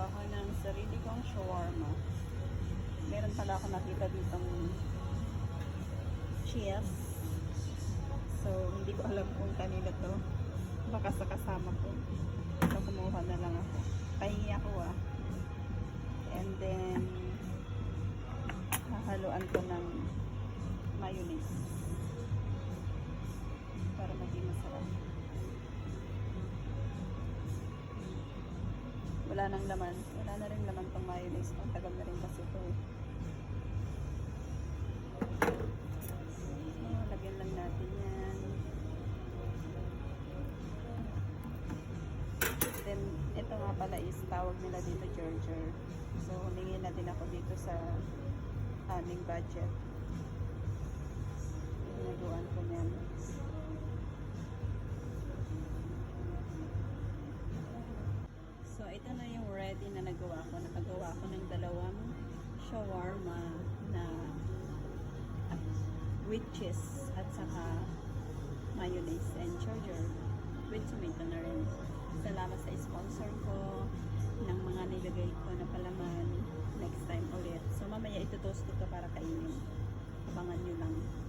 gagawa ko ng sarili kong shawarma. Meron pala ako nakita ditong cheese. So, hindi ko alam kung kanina to. Baka sa kasama ko. So, kumuha na lang ako. Pahingi ako And then, hahaluan ko ng mayonnaise. Para maging masarap. Wala nang laman. Wala na rin laman tong mayonnaise. Ang tagal na rin kasi ito. So, lagyan lang natin yan. Then, ito nga pala is tawag nila dito Georgia. So, humingi na din ako dito sa aming budget. Nagawan ko yan. So, ito na yung ready na nagawa ko. Nakagawa ko ng dalawang shawarma na with cheese at saka mayonnaise and Georgia with tomato na rin. Salamat sa sponsor ko ng mga nilagay ko na palaman next time ulit. So, mamaya ito toast ko para kainin. Abangan nyo lang.